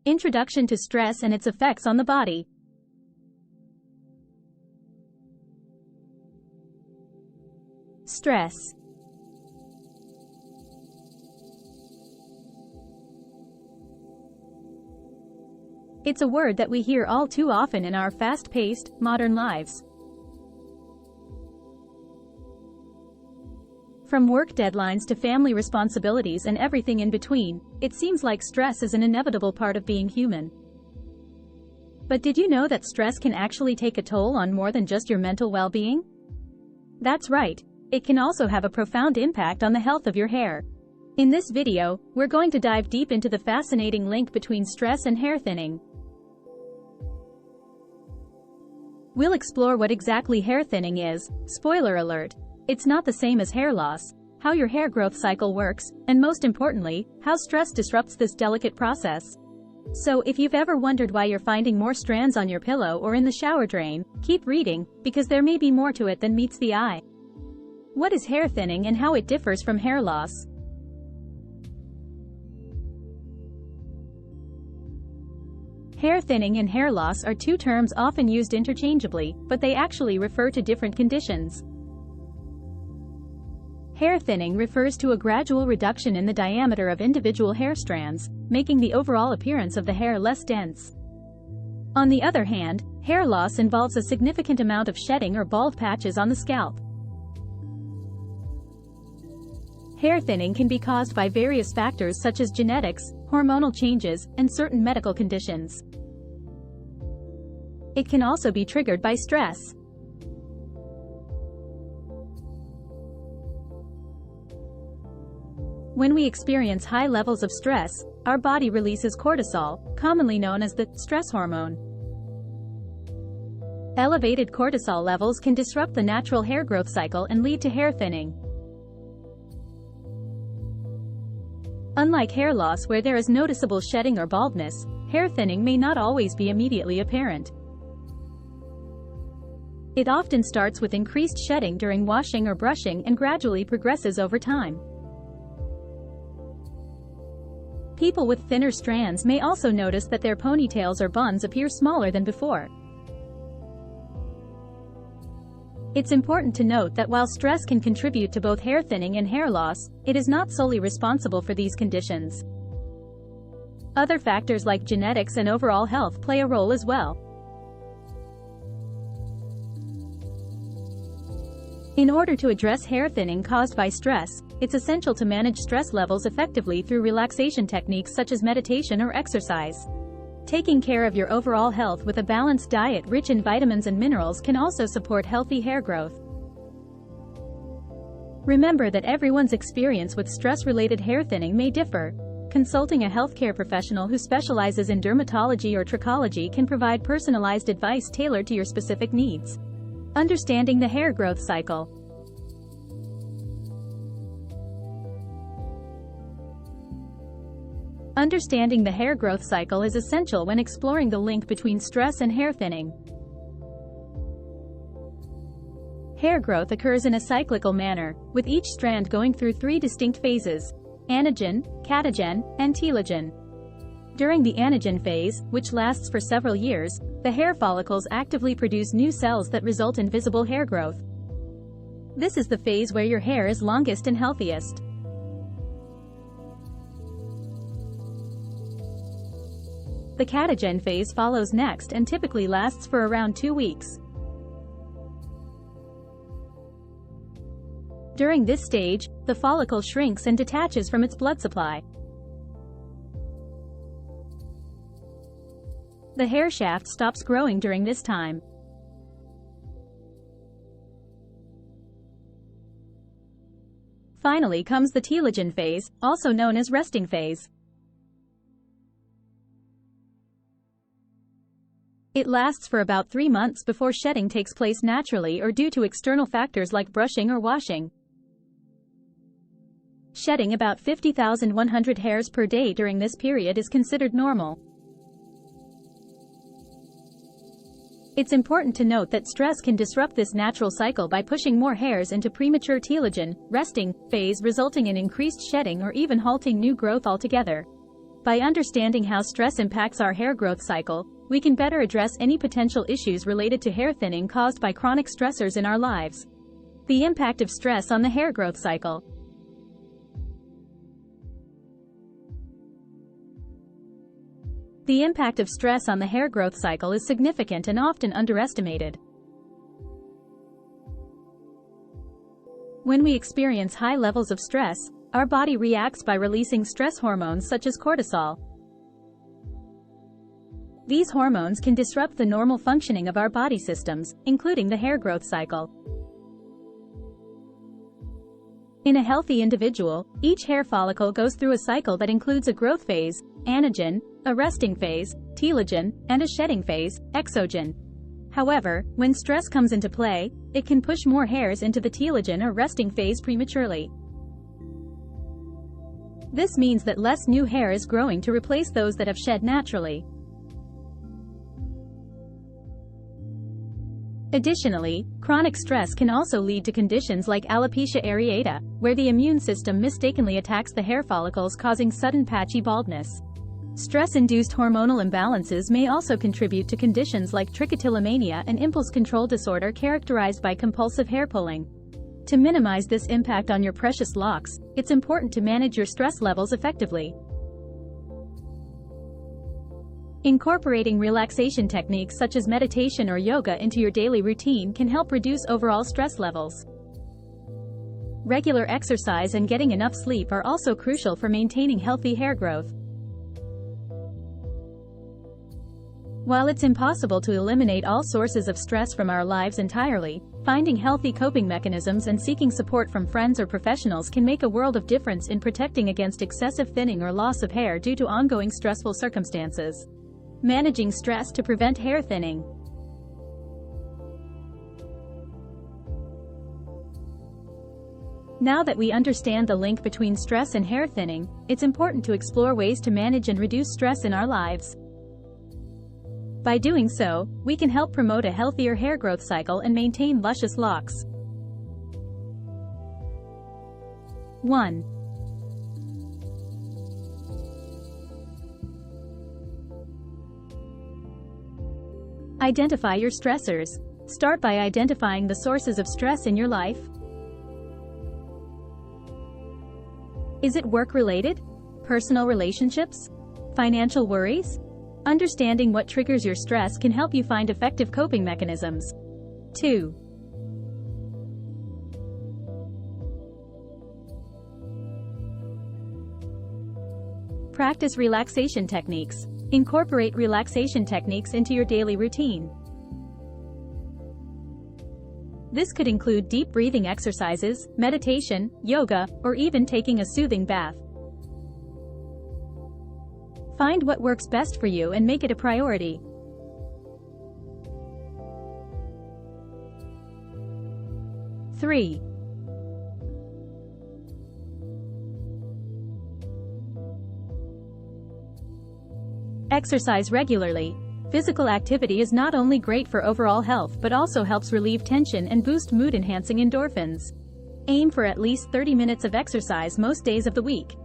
Introduction to stress and its effects on the body. Stress. It's a word that we hear all too often in our fast-paced, modern lives. From work deadlines to family responsibilities and everything in between, it seems like stress is an inevitable part of being human. But did you know that stress can actually take a toll on more than just your mental well-being? That's right, it can also have a profound impact on the health of your hair. In this video, we're going to dive deep into the fascinating link between stress and hair thinning. We'll explore what exactly hair thinning is, spoiler alert, it's not the same as hair loss, how your hair growth cycle works, and most importantly, how stress disrupts this delicate process. So if you've ever wondered why you're finding more strands on your pillow or in the shower drain, keep reading, because there may be more to it than meets the eye. What is hair thinning and how it differs from hair loss? Hair thinning and hair loss are two terms often used interchangeably, but they actually refer to different conditions. Hair thinning refers to a gradual reduction in the diameter of individual hair strands, making the overall appearance of the hair less dense. On the other hand, hair loss involves a significant amount of shedding or bald patches on the scalp. Hair thinning can be caused by various factors such as genetics, hormonal changes, and certain medical conditions. It can also be triggered by stress. When we experience high levels of stress, our body releases cortisol, commonly known as the stress hormone. Elevated cortisol levels can disrupt the natural hair growth cycle and lead to hair thinning. Unlike hair loss where there is noticeable shedding or baldness, hair thinning may not always be immediately apparent. It often starts with increased shedding during washing or brushing and gradually progresses over time. People with thinner strands may also notice that their ponytails or buns appear smaller than before. It's important to note that while stress can contribute to both hair thinning and hair loss, it is not solely responsible for these conditions. Other factors like genetics and overall health play a role as well. In order to address hair thinning caused by stress, it's essential to manage stress levels effectively through relaxation techniques such as meditation or exercise. Taking care of your overall health with a balanced diet rich in vitamins and minerals can also support healthy hair growth. Remember that everyone's experience with stress-related hair thinning may differ. Consulting a healthcare professional who specializes in dermatology or trichology can provide personalized advice tailored to your specific needs. Understanding the hair growth cycle. Understanding the hair growth cycle is essential when exploring the link between stress and hair thinning. Hair growth occurs in a cyclical manner, with each strand going through three distinct phases: anagen, catagen, and telogen. During the anagen phase, which lasts for several years, the hair follicles actively produce new cells that result in visible hair growth. This is the phase where your hair is longest and healthiest. The catagen phase follows next and typically lasts for around 2 weeks. During this stage, the follicle shrinks and detaches from its blood supply. The hair shaft stops growing during this time. Finally comes the telogen phase, also known as resting phase. It lasts for about 3 months before shedding takes place naturally or due to external factors like brushing or washing. Shedding about 50,100 hairs per day during this period is considered normal. It's important to note that stress can disrupt this natural cycle by pushing more hairs into premature telogen, resting phase, resulting in increased shedding or even halting new growth altogether. By understanding how stress impacts our hair growth cycle, we can better address any potential issues related to hair thinning caused by chronic stressors in our lives. The impact of stress on the hair growth cycle. The impact of stress on the hair growth cycle is significant and often underestimated. When we experience high levels of stress, our body reacts by releasing stress hormones such as cortisol. These hormones can disrupt the normal functioning of our body systems, including the hair growth cycle. In a healthy individual, each hair follicle goes through a cycle that includes a growth phase, anagen, a resting phase, telogen, and a shedding phase, exogen. However, when stress comes into play, it can push more hairs into the telogen or resting phase prematurely. This means that less new hair is growing to replace those that have shed naturally. Additionally, chronic stress can also lead to conditions like alopecia areata, where the immune system mistakenly attacks the hair follicles, causing sudden patchy baldness. Stress-induced hormonal imbalances may also contribute to conditions like trichotillomania and impulse control disorder characterized by compulsive hair pulling. To minimize this impact on your precious locks, it's important to manage your stress levels effectively. Incorporating relaxation techniques such as meditation or yoga into your daily routine can help reduce overall stress levels. Regular exercise and getting enough sleep are also crucial for maintaining healthy hair growth. While it's impossible to eliminate all sources of stress from our lives entirely, finding healthy coping mechanisms and seeking support from friends or professionals can make a world of difference in protecting against excessive thinning or loss of hair due to ongoing stressful circumstances. Managing stress to prevent hair thinning. Now that we understand the link between stress and hair thinning, it's important to explore ways to manage and reduce stress in our lives. By doing so, we can help promote a healthier hair growth cycle and maintain luscious locks. 1. Identify your stressors. Start by identifying the sources of stress in your life. Is it work-related? Personal relationships? Financial worries? Understanding what triggers your stress can help you find effective coping mechanisms. 2. Practice relaxation techniques. Incorporate relaxation techniques into your daily routine. This could include deep breathing exercises, meditation, yoga, or even taking a soothing bath. Find what works best for you and make it a priority. 3. Exercise regularly. Physical activity is not only great for overall health but also helps relieve tension and boost mood-enhancing endorphins. Aim for at least 30 minutes of exercise most days of the week.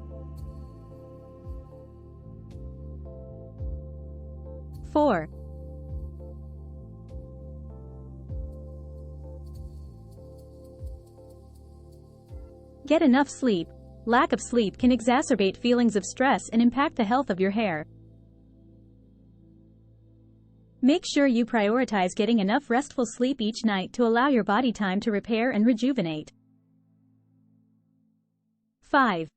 4. Get enough sleep. Lack of sleep can exacerbate feelings of stress and impact the health of your hair. Make sure you prioritize getting enough restful sleep each night to allow your body time to repair and rejuvenate. 5.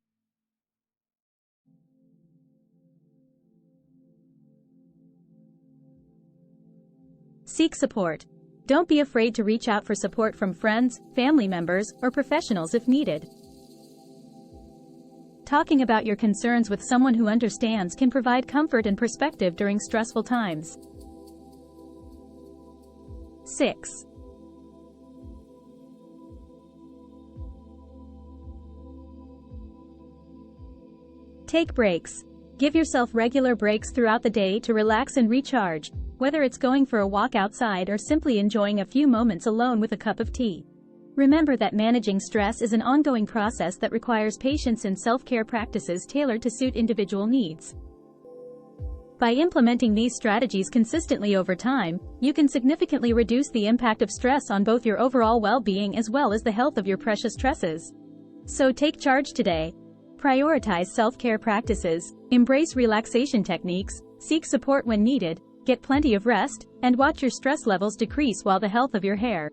Seek support. Don't be afraid to reach out for support from friends, family members, or professionals if needed. Talking about your concerns with someone who understands can provide comfort and perspective during stressful times. 6. Take breaks. Give yourself regular breaks throughout the day to relax and recharge, whether it's going for a walk outside or simply enjoying a few moments alone with a cup of tea. Remember that managing stress is an ongoing process that requires patience and self-care practices tailored to suit individual needs. By implementing these strategies consistently over time, you can significantly reduce the impact of stress on both your overall well-being as well as the health of your precious tresses. So take charge today. Prioritize self-care practices, embrace relaxation techniques, seek support when needed, get plenty of rest, and watch your stress levels decrease while the health of your hair